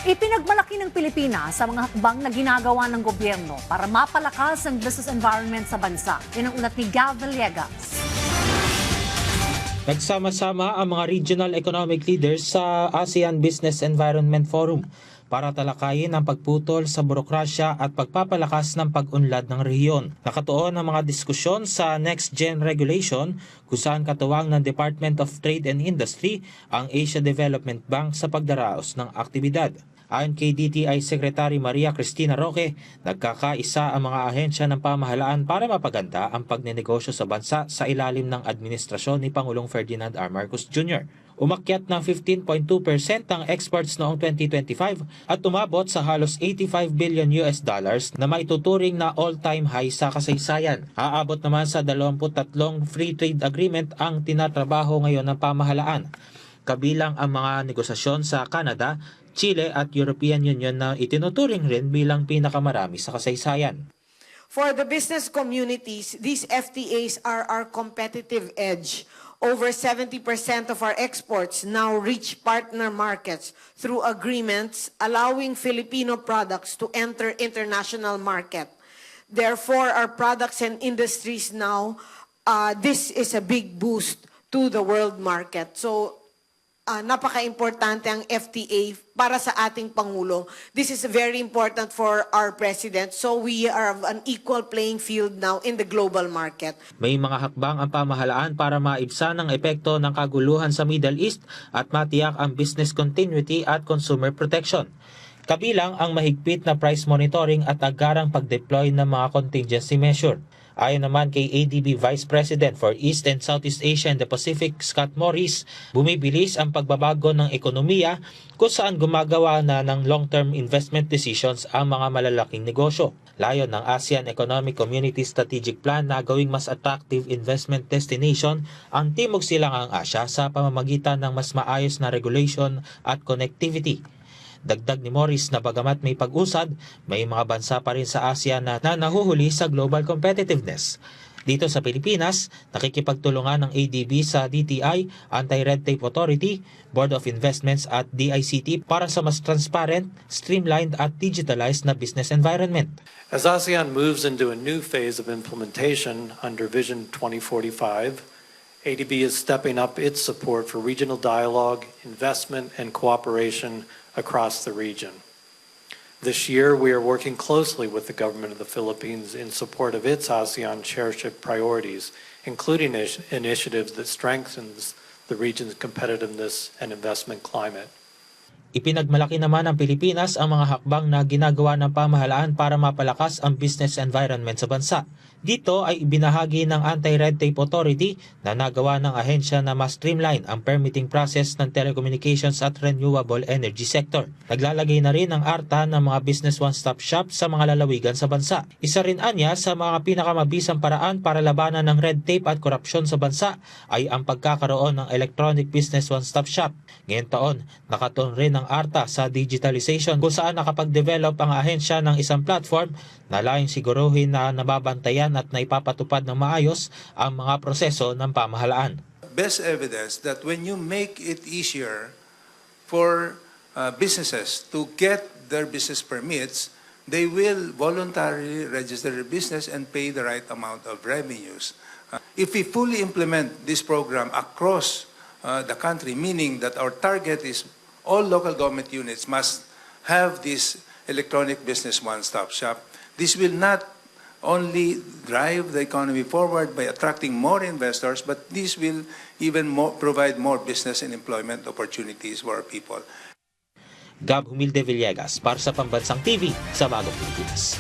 Ipinagmalaki ng Pilipinas sa mga hakbang na ginagawa ng gobyerno para mapalakas ang business environment sa bansa. Yan ang ulat ni Gav Villegas. Nagsama-sama ang mga regional economic leaders sa ASEAN Business Environment Forum para talakayin ang pagputol sa burokrasya at pagpapalakas ng pag-unlad ng rehiyon. Nakatuon ang mga diskusyon sa Next Gen Regulation kung saan katuwang ng Department of Trade and Industry ang Asia Development Bank sa pagdaraos ng aktibidad. Ayon kay DTI Secretary Maria Cristina Roque, nagkakaisa ang mga ahensya ng pamahalaan para mapaganda ang pagnenegosyo sa bansa sa ilalim ng administrasyon ni Pangulong Ferdinand R. Marcos Jr. Umakyat ng 15.2% ang exports noong 2025 at umabot sa halos $85 billion na maituturing na all-time high sa kasaysayan. Aabot naman sa 23 free trade agreement ang tinatrabaho ngayon ng pamahalaan, kabilang ang mga negosasyon sa Canada, Chile at European Union na itinuturing rin bilang pinakamarami sa kasaysayan. For the business communities, these FTAs are our competitive edge. Over 70% of our exports now reach partner markets through agreements allowing Filipino products to enter international market. Therefore, our products and industries now, this is a big boost to the world market. So, napaka-importante ang FTA para sa ating Pangulo. This is very important for our President. So we are an equal playing field now in the global market. May mga hakbang ang pamahalaan para maibsan ang epekto ng kaguluhan sa Middle East at matiyak ang business continuity at consumer protection. Kabilang ang mahigpit na price monitoring at agarang pag-deploy ng mga contingency measure. Ayon naman kay ADB Vice President for East and Southeast Asia and the Pacific, Scott Morris, bumibilis ang pagbabago ng ekonomiya kung saan gumagawa na ng long-term investment decisions ang mga malalaking negosyo. Layon ng ASEAN Economic Community Strategic Plan na gawing mas attractive investment destination ang Timog Silangang Asya sa pamamagitan ng mas maayos na regulation at connectivity. Dagdag ni Morris na bagamat may pag-usad, may mga bansa pa rin sa ASEAN na nahuhuli sa global competitiveness. Dito sa Pilipinas, nakikipagtulungan ng ADB sa DTI, Anti-Red Tape Authority, Board of Investments at DICT para sa mas transparent, streamlined at digitalized na business environment. As ASEAN moves into a new phase of implementation under Vision 2045, ADB is stepping up its support for regional dialogue, investment, and cooperation across the region. This year, we are working closely with the government of the Philippines in support of its ASEAN chairship priorities, including initiatives that strengthens the region's competitiveness and investment climate. Ipinagmalaki naman ng Pilipinas ang mga hakbang na ginagawa ng pamahalaan para mapalakas ang business environment sa bansa. Dito ay ibinahagi ng Anti-Red Tape Authority na nagawa ng ahensya na mas streamline ang permitting process ng telecommunications at renewable energy sector. Naglalagay na rin ang ARTA ng mga business one-stop shop sa mga lalawigan sa bansa. Isa rin anya sa mga pinakamabisang paraan para labanan ng red tape at korupsyon sa bansa ay ang pagkakaroon ng electronic business one-stop shop. Ngayong taon, nakatuon rin ang ARTA sa digitalization kung saan nakapag-develop ang ahensya ng isang platform na layong siguruhin na nababantayan at naipapatupad ng maayos ang mga proseso ng pamahalaan. Best evidence that when you make it easier for businesses to get their business permits, they will voluntarily register their business and pay the right amount of revenues. If we fully implement this program across the country, meaning that our target is all local government units must have this electronic business one-stop shop, this will not only drive the economy forward by attracting more investors, but this will even provide more business and employment opportunities for our people. Gab Humilde Villegas para sa Pambansang TV sa Bagong Pilipinas.